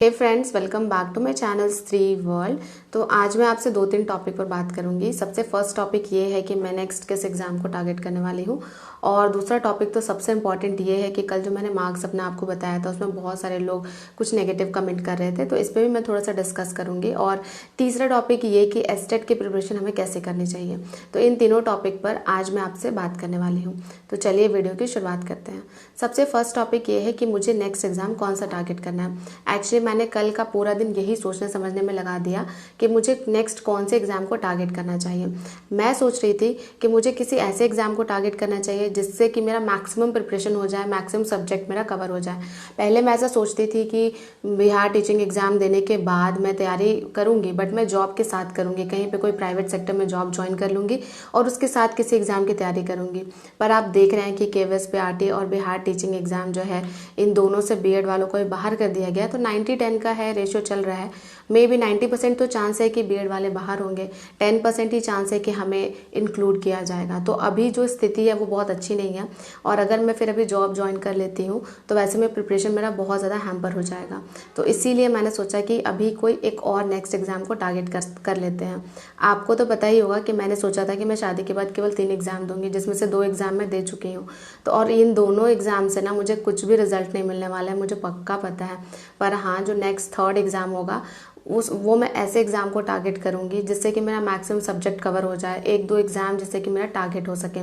Hey friends, welcome back to my channel Stree world. तो आज मैं आपसे 2-3 टॉपिक पर बात करूंगी। सबसे फर्स्ट टॉपिक ये है कि मैं नेक्स्ट किस एग्ज़ाम को टारगेट करने वाली हूँ, और दूसरा टॉपिक तो सबसे इम्पॉर्टेंट ये है कि कल जो मैंने मार्क्स अपने आपको बताया था उसमें बहुत सारे लोग कुछ नेगेटिव कमेंट कर रहे थे, तो इस पर भी मैं थोड़ा सा डिस्कस करूँगी। और तीसरा टॉपिक ये कि एस्टेट की प्रिपरेशन हमें कैसे करनी चाहिए। तो इन तीनों टॉपिक पर आज मैं आपसे बात करने वाली हूँ। तो चलिए वीडियो की शुरुआत करते हैं। सबसे फर्स्ट टॉपिक ये है कि मुझे नेक्स्ट एग्ज़ाम कौन सा टारगेट करना है। एक्चुअली मैंने कल का पूरा दिन यही सोचने समझने में लगा दिया कि मुझे नेक्स्ट कौन से एग्ज़ाम को टारगेट करना चाहिए। मैं सोच रही थी कि मुझे किसी ऐसे एग्ज़ाम को टारगेट करना चाहिए जिससे कि मेरा मैक्सिमम प्रिपरेशन हो जाए, मैक्सिमम सब्जेक्ट मेरा कवर हो जाए। पहले मैं ऐसा सोचती थी कि बिहार टीचिंग एग्ज़ाम देने के बाद मैं तैयारी करूँगी, बट मैं जॉब के साथ करूँगी, कहीं पर कोई प्राइवेट सेक्टर में जॉब ज्वाइन कर लूँगी और उसके साथ किसी एग्ज़ाम की तैयारी करूँगी। पर आप देख रहे हैं कि KVS PRT और बिहार टीचिंग एग्ज़ाम जो है, इन दोनों से बीएड वालों को बाहर कर दिया गया। तो 90-10 का है रेशियो चल रहा है। मे बी 90% तो चांस है कि बीएड वाले बाहर होंगे, 10% ही चांस है कि हमें इंक्लूड किया जाएगा। तो अभी जो स्थिति है वो बहुत अच्छी नहीं है, और अगर मैं फिर अभी जॉब ज्वाइन कर लेती हूँ तो वैसे में प्रिपरेशन मेरा बहुत ज़्यादा हैम्पर हो जाएगा। तो इसीलिए मैंने सोचा कि अभी कोई एक और नेक्स्ट एग्ज़ाम को टारगेट कर लेते हैं। आपको तो पता ही होगा कि मैंने सोचा था कि मैं शादी के बाद केवल 3 एग्ज़ाम दूंगी, जिसमें से 2 एग्ज़ाम मैं दे चुकी हूँ। तो और इन दोनों एग्ज़ाम से ना मुझे कुछ भी रिजल्ट नहीं मिलने वाला है, मुझे पक्का पता है। पर हाँ, जो नेक्स्ट 3rd एग्ज़ाम होगा वो मैं ऐसे एग्ज़ाम को टारगेट करूँगी जिससे कि मेरा मैक्सिमम सब्जेक्ट कवर हो जाए, 1-2 एग्ज़ाम जिससे कि मेरा टारगेट हो सके।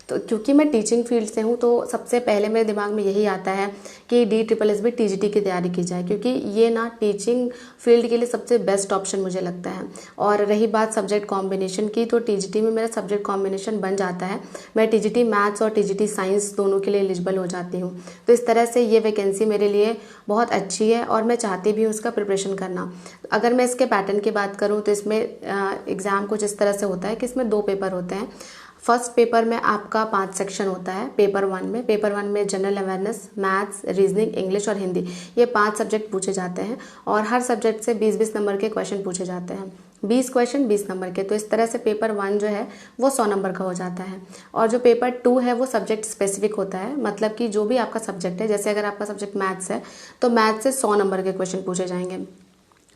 तो क्योंकि मैं टीचिंग फील्ड से हूँ, तो सबसे पहले मेरे दिमाग में यही आता है कि DSSB TGT की तैयारी की जाए, क्योंकि ये ना टीचिंग फील्ड के लिए सबसे बेस्ट ऑप्शन मुझे लगता है। और रही बात सब्जेक्ट कॉम्बिनेशन की, तो TGT में मेरा सब्जेक्ट कॉम्बिनेशन बन जाता है। मैं TGT मैथ्स और TGT साइंस दोनों के लिए एलिजिबल हो जाती हूँ। तो इस तरह से ये वैकेंसी मेरे लिए बहुत अच्छी है और मैं चाहती भी हूँ उसका प्रिपरेशन करना। अगर मैं इसके पैटर्न की बात करूं तो इसमें एग्ज़ाम कुछ इस तरह से होता है कि इसमें 2 पेपर होते हैं। फर्स्ट पेपर में आपका 5 सेक्शन होता है। पेपर 1 में general awareness, maths, reasoning, English और हिंदी, ये 5 सब्जेक्ट पूछे जाते हैं, और हर सब्जेक्ट से 20-20 नंबर के क्वेश्चन पूछे जाते हैं। 20 क्वेश्चन 20 नंबर के। तो इस तरह से पेपर 1 जो है वो 100 नंबर का हो जाता है। और जो पेपर 2 है वो सब्जेक्ट स्पेसिफिक होता है, मतलब कि जो भी आपका सब्जेक्ट है, जैसे अगर आपका सब्जेक्ट मैथ्स है तो मैथ्स से 100 नंबर के क्वेश्चन पूछे जाएंगे,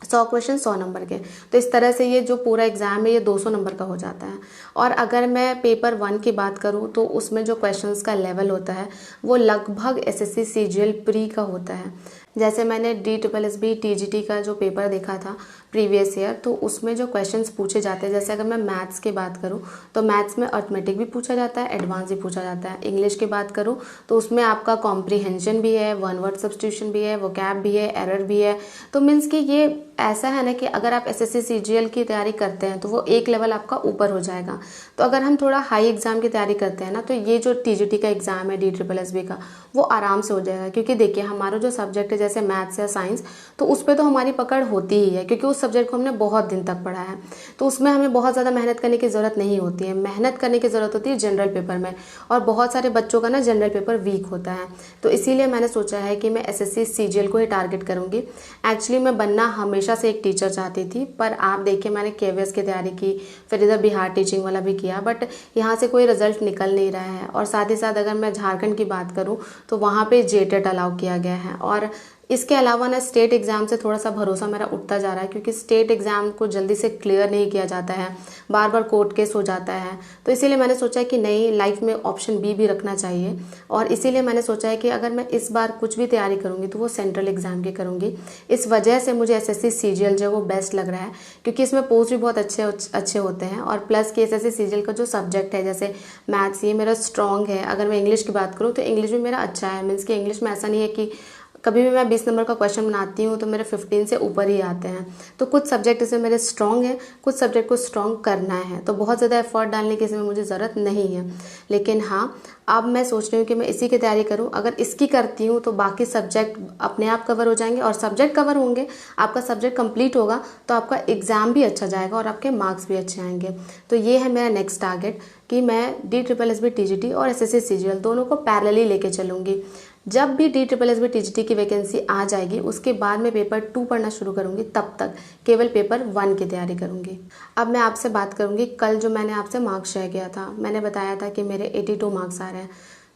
100 क्वेश्चन 100 नंबर के। तो इस तरह से ये जो पूरा एग्ज़ाम है ये 200 नंबर का हो जाता है। और अगर मैं पेपर 1 की बात करूँ तो उसमें जो क्वेश्चंस का लेवल होता है वो लगभग SSC CGL प्री का होता है। जैसे मैंने DSSB TGT का जो पेपर देखा था प्रीवियस ईयर, तो उसमें जो क्वेश्चंस पूछे जाते हैं, जैसे अगर मैं मैथ्स की बात करूं तो मैथ्स में अर्थमेटिक भी पूछा जाता है, एडवांस भी पूछा जाता है। इंग्लिश की बात करूं तो उसमें आपका कॉम्प्रीहेंशन भी है, वन वर्ड सब्स्टिट्यूशन भी है, वोकैब भी है, एरर भी है। तो मीन्स कि ये ऐसा है ना कि अगर आप SSC CGL की तैयारी करते हैं तो वो एक लेवल आपका ऊपर हो जाएगा। तो अगर हम थोड़ा हाई एग्जाम की तैयारी करते हैं ना, तो ये जो TGT का एग्ज़ाम है DSSB का, वो आराम से हो जाएगा। क्योंकि देखिए, हमारा जो सब्जेक्ट है जैसे मैथ्स या साइंस, तो उस पर तो हमारी पकड़ होती ही है, क्योंकि उस सब्जेक्ट को हमने बहुत दिन तक पढ़ा है। तो उसमें हमें बहुत ज़्यादा मेहनत करने की ज़रूरत नहीं होती है। मेहनत करने की ज़रूरत होती है जनरल पेपर में, और बहुत सारे बच्चों का ना जनरल पेपर वीक होता है। तो इसीलिए मैंने सोचा है कि मैं SSC CGL को ही टारगेट करूँगी। एक्चुअली मैं बनना हमेशा से एक टीचर चाहती थी, पर आप देखिए मैंने KVS की तैयारी की, फिर इधर बिहार टीचिंग वाला भी किया, बट यहाँ से कोई रिजल्ट निकल नहीं रहा है। और साथ ही साथ अगर मैं झारखंड की बात करूँ तो वहाँ पे JTET अलाउ किया गया है। और इसके अलावा ना स्टेट एग्ज़ाम से थोड़ा सा भरोसा मेरा उठता जा रहा है, क्योंकि स्टेट एग्ज़ाम को जल्दी से क्लियर नहीं किया जाता है, बार बार कोर्ट केस हो जाता है। तो इसीलिए मैंने सोचा कि नहीं, लाइफ में ऑप्शन बी भी रखना चाहिए। और इसीलिए मैंने सोचा है कि अगर मैं इस बार कुछ भी तैयारी करूँगी तो वो सेंट्रल एग्ज़ाम की करूँगी। इस वजह से मुझे SSC CGL जो है वो बेस्ट लग रहा है, क्योंकि इसमें पोस्ट भी बहुत अच्छे होते हैं। और प्लस कि SSC CGL का जो सब्जेक्ट है जैसे मैथ्स, ये मेरा स्ट्रॉन्ग है। अगर मैं इंग्लिश की बात करूँ तो इंग्लिश भी मेरा अच्छा है। मीन्स कि इंग्लिश में ऐसा नहीं है कि कभी भी मैं 20 नंबर का क्वेश्चन बनाती हूँ तो मेरे 15 से ऊपर ही आते हैं। तो कुछ सब्जेक्ट इसमें मेरे स्ट्रॉन्ग है, कुछ सब्जेक्ट को स्ट्रॉन्ग करना है, तो बहुत ज़्यादा एफर्ट डालने की इसमें मुझे ज़रूरत नहीं है। लेकिन हाँ, अब मैं सोच रही हूँ कि मैं इसी की तैयारी करूँ। अगर इसकी करती हूँ तो बाकी सब्जेक्ट अपने आप कवर हो जाएंगे, और सब्जेक्ट कवर होंगे, आपका सब्जेक्ट कंप्लीट होगा, तो आपका एग्ज़ाम भी अच्छा जाएगा और आपके मार्क्स भी अच्छे आएंगे। तो ये है मेरा नेक्स्ट टारगेट कि मैं DSSB TGT और SSC CGL दोनों को पैरेलली लेके चलूँगी। जब भी DSSB TGT की वैकेंसी आ जाएगी उसके बाद मैं पेपर 2 पढ़ना शुरू करूँगी, तब तक केवल पेपर 1 की तैयारी करूँगी। अब मैं आपसे बात करूँगी, कल जो मैंने आपसे मार्क्स शेयर किया था, मैंने बताया था कि मेरे 82 मार्क्स आ रहे हैं।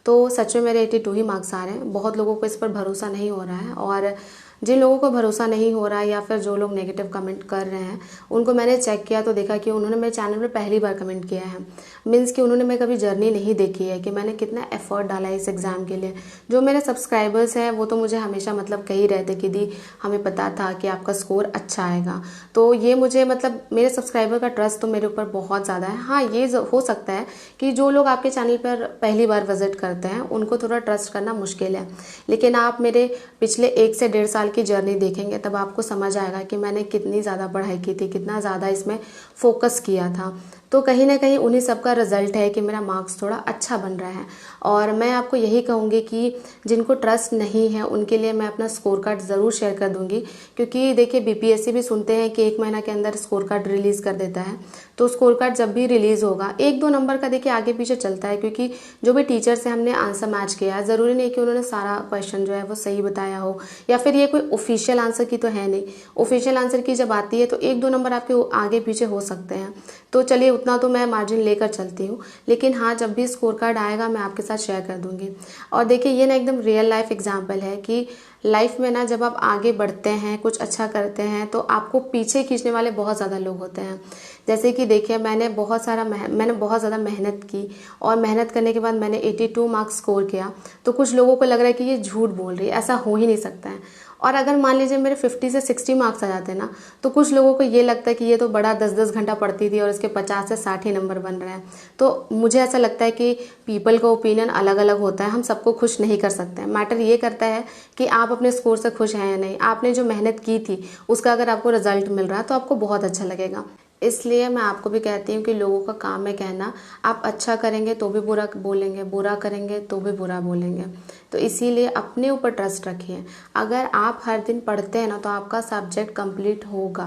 तो सच में मेरे 82 ही मार्क्स आ रहे हैं। बहुत लोगों को इस पर भरोसा नहीं हो रहा है, और जिन लोगों को भरोसा नहीं हो रहा है या फिर जो लोग नेगेटिव कमेंट कर रहे हैं, उनको मैंने चेक किया तो देखा कि उन्होंने मेरे चैनल पर पहली बार कमेंट किया है। मीन्स कि उन्होंने मेरी कभी जर्नी नहीं देखी है कि मैंने कितना एफर्ट डाला है इस एग्ज़ाम के लिए। जो मेरे सब्सक्राइबर्स हैं वो तो मुझे हमेशा मतलब कह ही रहे थे कि दी हमें पता था कि आपका स्कोर अच्छा आएगा। तो ये मुझे मतलब मेरे सब्सक्राइबर का ट्रस्ट तो मेरे ऊपर बहुत ज़्यादा है। हाँ, ये हो सकता है कि जो लोग आपके चैनल पर पहली बार विजिट करते हैं उनको थोड़ा ट्रस्ट करना मुश्किल है, लेकिन आप मेरे पिछले 1 से 1.5 साल की जर्नी देखेंगे तब आपको समझ आएगा कि मैंने कितनी ज़्यादा पढ़ाई की थी, कितना ज़्यादा इसमें फोकस किया था। तो कहीं ना कहीं उन्हीं सब का रिजल्ट है कि मेरा मार्क्स थोड़ा अच्छा बन रहा है। और मैं आपको यही कहूँगी कि जिनको ट्रस्ट नहीं है उनके लिए मैं अपना स्कोर कार्ड ज़रूर शेयर कर दूँगी, क्योंकि देखिए बीपीएससी भी सुनते हैं कि 1 महीना के अंदर स्कोर कार्ड रिलीज़ कर देता है। तो स्कोर कार्ड जब भी रिलीज़ होगा 1-2 नंबर का देखिए आगे पीछे चलता है, क्योंकि जो भी टीचर से हमने आंसर मैच किया है ज़रूरी नहीं कि उन्होंने सारा क्वेश्चन जो है वो सही बताया हो, या फिर ये कोई ऑफिशियल आंसर की तो है नहीं। ऑफिशियल आंसर की जब आती है तो 1-2 नंबर आपके आगे पीछे हो सकते हैं। तो चलिए उतना तो मैं मार्जिन लेकर चलती हूँ, लेकिन हाँ जब भी स्कोर कार्ड आएगा मैं आपके साथ शेयर कर दूंगी। और देखिए ये ना एकदम रियल लाइफ एग्जाम्पल है कि लाइफ में ना जब आप आगे बढ़ते हैं, कुछ अच्छा करते हैं, तो आपको पीछे खींचने वाले बहुत ज़्यादा लोग होते हैं। जैसे कि देखिए मैंने बहुत ज़्यादा मेहनत की, और मेहनत करने के बाद मैंने 82 मार्क्स स्कोर किया। तो कुछ लोगों को लग रहा है कि ये झूठ बोल रही है, ऐसा हो ही नहीं सकता है। और अगर मान लीजिए मेरे 50 से 60 मार्क्स आ जाते ना, तो कुछ लोगों को ये लगता है कि ये तो बड़ा 10-10 घंटा पढ़ती थी और इसके 50 से 60 ही नंबर बन रहे हैं। तो मुझे ऐसा लगता है कि पीपल का ओपिनियन अलग अलग होता है, हम सबको खुश नहीं कर सकते हैं। मैटर ये करता है कि आप अपने स्कोर से खुश हैं या नहीं। आपने जो मेहनत की थी उसका अगर आपको रिजल्ट मिल रहा है तो आपको बहुत अच्छा लगेगा। इसलिए मैं आपको भी कहती हूँ कि लोगों का काम है कहना, आप अच्छा करेंगे तो भी बुरा बोलेंगे, बुरा करेंगे तो भी बुरा बोलेंगे। तो इसीलिए अपने ऊपर ट्रस्ट रखिए। अगर आप हर दिन पढ़ते हैं ना तो आपका सब्जेक्ट कंप्लीट होगा।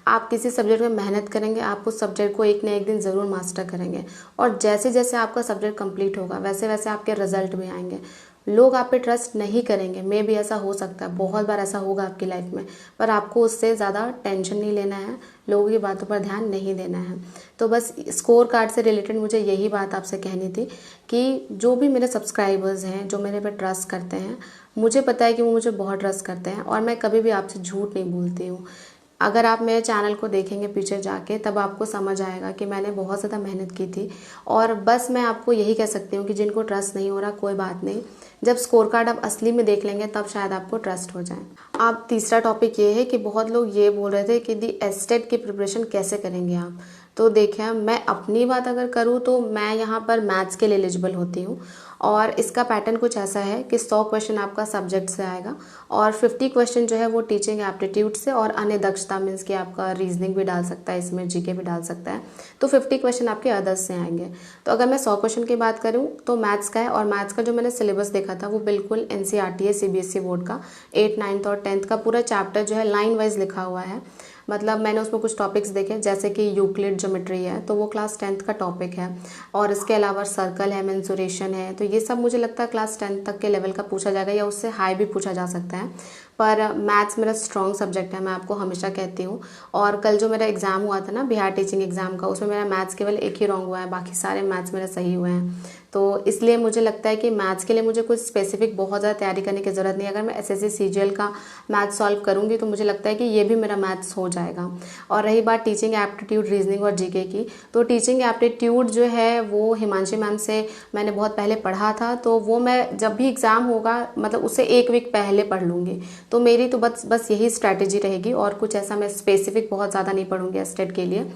आप किसी सब्जेक्ट में मेहनत करेंगे, आप उस सब्जेक्ट को एक ना एक दिन ज़रूर मास्टर करेंगे, और जैसे जैसे आपका सब्जेक्ट कंप्लीट होगा वैसे वैसे आपके रिजल्ट भी आएंगे। लोग आप पे ट्रस्ट नहीं करेंगे, मे भी ऐसा हो सकता है, बहुत बार ऐसा होगा आपकी लाइफ में, पर आपको उससे ज़्यादा टेंशन नहीं लेना है, लोगों की बातों पर ध्यान नहीं देना है। तो बस स्कोर कार्ड से रिलेटेड मुझे यही बात आपसे कहनी थी कि जो भी मेरे सब्सक्राइबर्स हैं, जो मेरे पे ट्रस्ट करते हैं, मुझे पता है कि वो मुझे बहुत ट्रस्ट करते हैं, और मैं कभी भी आपसे झूठ नहीं बोलती हूँ। अगर आप मेरे चैनल को देखेंगे पीछे जाके तब आपको समझ आएगा कि मैंने बहुत ज़्यादा मेहनत की थी। और बस मैं आपको यही कह सकती हूँ कि जिनको ट्रस्ट नहीं हो रहा कोई बात नहीं, जब स्कोर कार्ड आप असली में देख लेंगे तब शायद आपको ट्रस्ट हो जाए। अब तीसरा टॉपिक ये है कि बहुत लोग ये बोल रहे थे कि दी एस्टेट की प्रिपरेशन कैसे करेंगे आप। तो देखिए मैं अपनी बात अगर करूँ तो मैं यहाँ पर मैथ्स के लिए एलिजिबल होती हूँ, और इसका पैटर्न कुछ ऐसा है कि 100 क्वेश्चन आपका सब्जेक्ट से आएगा, और 50 क्वेश्चन जो है वो टीचिंग एप्टीट्यूड से, और अन्य दक्षता मीन्स कि आपका रीजनिंग भी डाल सकता है इसमें, जीके भी डाल सकता है। तो 50 क्वेश्चन आपके अदर्स से आएंगे। तो अगर मैं 100 क्वेश्चन की बात करूँ तो मैथ्स का है, और मैथ्स का जो मैंने सिलेबस देखा था वो बिल्कुल एनसीईआरटी है, सीबीएसई बोर्ड का। 8th 9th और 10th का पूरा चैप्टर जो है लाइन वाइज लिखा हुआ है। मतलब मैंने उसमें कुछ टॉपिक्स देखे, जैसे कि यूक्लिड ज्योमेट्री है तो वो क्लास 10th का टॉपिक है, और इसके अलावा सर्कल है, मेंसुरेशन है, तो ये सब मुझे लगता है क्लास 10th तक के लेवल का पूछा जाएगा, या उससे हाई भी पूछा जा सकता है। पर मैथ्स मेरा स्ट्रॉन्ग सब्जेक्ट है, मैं आपको हमेशा कहती हूँ। और कल जो मेरा एग्ज़ाम हुआ था ना बिहार टीचिंग एग्ज़ाम का, उसमें मेरा मैथ्स केवल एक ही रॉन्ग हुआ है, बाकी सारे मैथ्स मेरे सही हुए हैं। तो इसलिए मुझे लगता है कि मैथ्स के लिए मुझे कुछ स्पेसिफिक बहुत ज़्यादा तैयारी करने की ज़रूरत नहीं है। अगर मैं एसएससी सीजीएल का मैथ्स सॉल्व करूँगी तो मुझे लगता है कि ये भी मेरा मैथ्स हो जाएगा। और रही बात टीचिंग एप्टीट्यूड, रीजनिंग और जीके की, तो टीचिंग एप्टीट्यूड जो है वो हिमांशी मैम से मैंने बहुत पहले पढ़ा था, तो वो मैं जब भी एग्ज़ाम होगा मतलब उससे 1 वीक पहले पढ़ लूँगी। तो मेरी तो बस यही स्ट्रैटेजी रहेगी, और कुछ ऐसा मैं स्पेसिफिक बहुत ज़्यादा नहीं पढ़ूँगी स्टेट के लिए।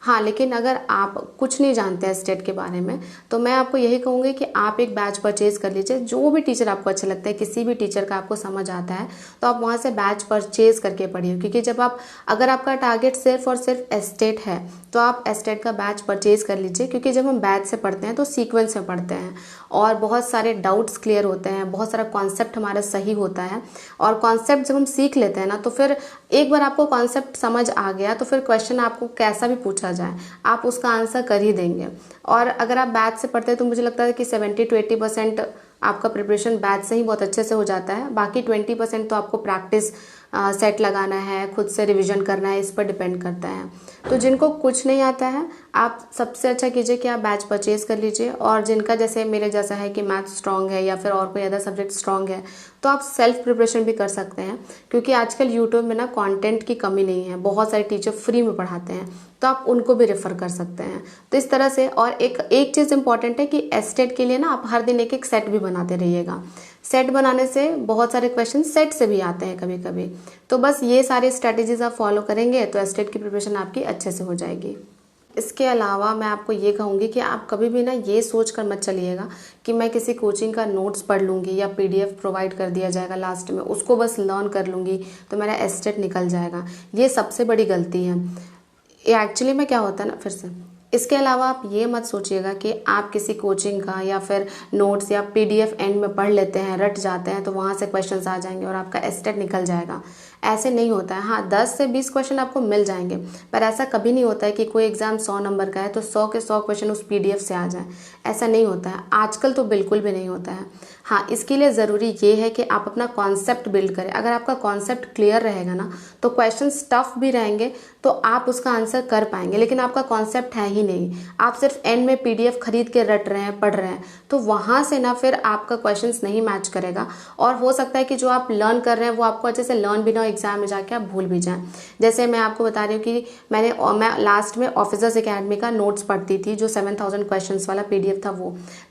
हाँ, लेकिन अगर आप कुछ नहीं जानते हैं स्टेट के बारे में तो मैं आपको यही कहूँगी कि आप एक बैच परचेज कर लीजिए। जो भी टीचर आपको अच्छा लगता है, किसी भी टीचर का आपको समझ आता है तो आप वहाँ से बैच परचेज करके पढ़िए। क्योंकि जब अगर आपका टारगेट सिर्फ और सिर्फ एस्टेट है तो आप एस्टेट का बैच परचेज कर लीजिए। क्योंकि जब हम बैच से पढ़ते हैं तो सीक्वेंस में पढ़ते हैं, और बहुत सारे डाउट्स क्लियर होते हैं, बहुत सारा कॉन्सेप्ट हमारा सही होता है। और कॉन्सेप्ट जब हम सीख लेते हैं ना तो फिर एक बार आपको कॉन्सेप्ट समझ आ गया तो फिर क्वेश्चन आपको कैसा भी पूछा जाए आप उसका आंसर कर ही देंगे। और अगर आप बैच से पढ़ते हैं तो मुझे लगता है कि 70 to 80% आपका प्रिपरेशन बैच से ही बहुत अच्छे से हो जाता है। बाकी 20% तो आपको प्रैक्टिस सेट लगाना है, खुद से रिवीजन करना है, इस पर डिपेंड करता है। तो जिनको कुछ नहीं आता है, आप सबसे अच्छा कीजिए कि आप बैच परचेज कर लीजिए। और जिनका जैसे मेरे जैसा है कि मैथ स्ट्रांग है या फिर और कोई अदर सब्जेक्ट स्ट्रांग है, तो आप सेल्फ प्रिपरेशन भी कर सकते हैं, क्योंकि आजकल यूट्यूब में ना कंटेंट की कमी नहीं है, बहुत सारे टीचर फ्री में पढ़ाते हैं, तो आप उनको भी रेफर कर सकते हैं। तो इस तरह से, और एक चीज़ इंपॉर्टेंट है कि एस्टेट के लिए ना आप हर दिन एक एक सेट भी बनाते रहिएगा। सेट बनाने से बहुत सारे क्वेश्चन सेट से भी आते हैं कभी कभी। तो बस ये सारी स्ट्रैटेजीज आप फॉलो करेंगे तो एस्टेट की प्रिपरेशन आपकी अच्छे से हो जाएगी। इसके अलावा मैं आपको ये कहूँगी कि आप कभी भी ना ये सोच कर मत चलिएगा कि मैं किसी कोचिंग का नोट्स पढ़ लूँगी या पीडीएफ प्रोवाइड कर दिया जाएगा लास्ट में, उसको बस लर्न कर लूँगी तो मेरा एस्टेट निकल जाएगा। ये सबसे बड़ी गलती है। ये एक्चुअली में क्या होता है ना, फिर से इसके अलावा आप ये मत सोचिएगा कि आप किसी कोचिंग का या फिर नोट्स या पीडीएफ एंड में पढ़ लेते हैं, रट जाते हैं, तो वहाँ से क्वेश्चंस आ जाएंगे और आपका एस्टेट निकल जाएगा। ऐसे नहीं होता है। हाँ, 10 से 20 क्वेश्चन आपको मिल जाएंगे, पर ऐसा कभी नहीं होता है कि कोई एग्जाम 100 नंबर का है तो 100 के 100 क्वेश्चन उस पीडीएफ से आ जाए। ऐसा नहीं होता है, आजकल तो बिल्कुल भी नहीं होता है। हाँ, इसके लिए ज़रूरी ये है कि आप अपना कॉन्सेप्ट बिल्ड करें। अगर आपका कॉन्सेप्ट क्लियर रहेगा ना, तो क्वेश्चन टफ भी रहेंगे तो आप उसका आंसर कर पाएंगे। लेकिन आपका कॉन्सेप्ट है ही नहीं, आप सिर्फ एंड में पीडीएफ खरीद के रट रहे हैं, पढ़ रहे हैं, तो वहाँ से ना फिर आपका क्वेश्चंस नहीं मैच करेगा। और हो सकता है कि जो आप लर्न कर रहे हैं वो आपको अच्छे से लर्न भी ना हो, एग्जाम में जाके आप भूल भी जाएं। जैसे मैं आपको बता रही हूँ कि मैं लास्ट में ऑफिसर्स एकेडमी का नोट्स पढ़ती थी, जो 7000 क्वेश्चंस वाला पीडीएफ था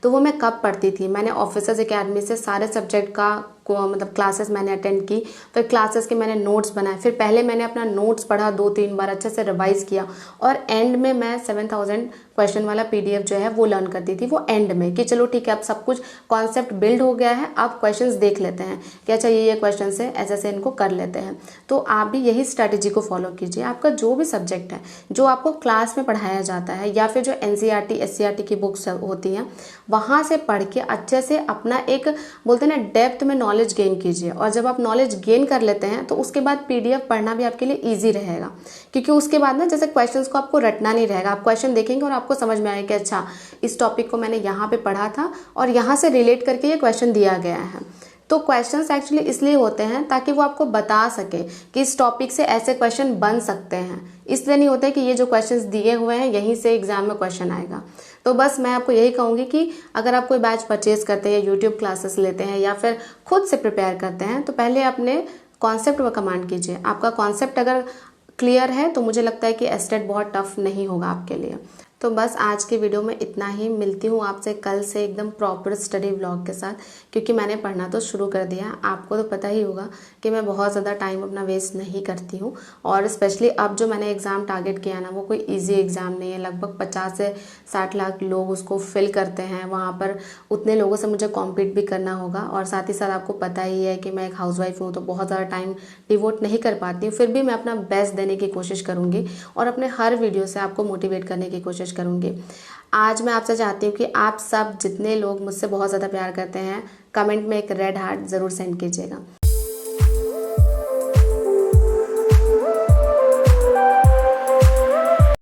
वो मैं कब पढ़ती थी, मैंने ऑफिसर्स एकेडमी से सारे सब्जेक्ट का मतलब क्लासेस मैंने अटेंड की, फिर क्लासेस के मैंने नोट्स बनाए, फिर पहले मैंने अपना नोट्स पढ़ा 2-3 बार, अच्छे से रिवाइज किया, और एंड में मैं 7000 क्वेश्चन वाला पीडीएफ जो है वो लर्न करती थी। वो एंड में कि चलो ठीक है, अब सब कुछ कॉन्सेप्ट बिल्ड हो गया है, अब क्वेश्चंस देख लेते हैं कि अच्छा ये क्वेश्चन है, ऐसे ऐसे इनको कर लेते हैं। तो आप भी यही स्ट्रैटेजी को फॉलो कीजिए। आपका जो भी सब्जेक्ट है, जो आपको क्लास में पढ़ाया जाता है, या फिर जो एनसीईआरटी एससीईआरटी की बुक्स होती हैं, वहाँ से पढ़ के अच्छे से अपना एक बोलते हैं ना डेप्थ में नॉलेज गेन कीजिए। और जब आप नॉलेज गेन कर लेते हैं तो उसके बाद पीडीएफ पढ़ना भी आपके लिए ईजी रहेगा, क्योंकि उसके बाद ना जैसे क्वेश्चंस को आपको रटना नहीं रहेगा। आप क्वेश्चन देखेंगे और आपको समझ में आएगा कि अच्छा इस टॉपिक को मैंने यहाँ पे पढ़ा था और यहाँ से रिलेट करके ये क्वेश्चन दिया गया है। तो क्वेश्चंस एक्चुअली इसलिए होते हैं ताकि वो आपको बता सके कि इस टॉपिक से ऐसे क्वेश्चन बन सकते हैं। इसलिए नहीं होता है कि ये जो क्वेश्चंस दिए हुए हैं यहीं से एग्जाम में क्वेश्चन आएगा। तो बस मैं आपको यही कहूँगी कि अगर आप कोई बैच परचेज करते हैं, यूट्यूब क्लासेस लेते हैं या फिर खुद से प्रिपेयर करते हैं, तो पहले अपने कॉन्सेप्ट पर कमांड कीजिए। आपका कॉन्सेप्ट अगर क्लियर है तो मुझे लगता है कि एस्टेट बहुत टफ नहीं होगा आपके लिए। तो बस आज की वीडियो में इतना ही। मिलती हूँ आपसे कल से एकदम प्रॉपर स्टडी व्लॉग के साथ, क्योंकि मैंने पढ़ना तो शुरू कर दिया। आपको तो पता ही होगा कि मैं बहुत ज़्यादा टाइम अपना वेस्ट नहीं करती हूँ, और स्पेशली अब जो मैंने एग्ज़ाम टारगेट किया ना, वो कोई इजी एग्ज़ाम नहीं है। लगभग 50 से 60 लाख लोग उसको फिल करते हैं, वहाँ पर उतने लोगों से मुझे कॉम्पीट भी करना होगा। और साथ ही साथ आपको पता ही है कि मैं एक हाउसवाइफ हूँ, तो बहुत ज़्यादा टाइम डिवोट नहीं कर पाती हूँ। फिर भी मैं अपना बेस्ट देने की कोशिश करूँगी और अपने हर वीडियो से आपको मोटिवेट करने की कोशिश करूंगी। आज मैं आपसे चाहती हूँ कि आप सब जितने लोग मुझसे बहुत ज़्यादा प्यार करते हैं, कमेंट में एक रेड हार्ट ज़रूर सेंड कीजिएगा।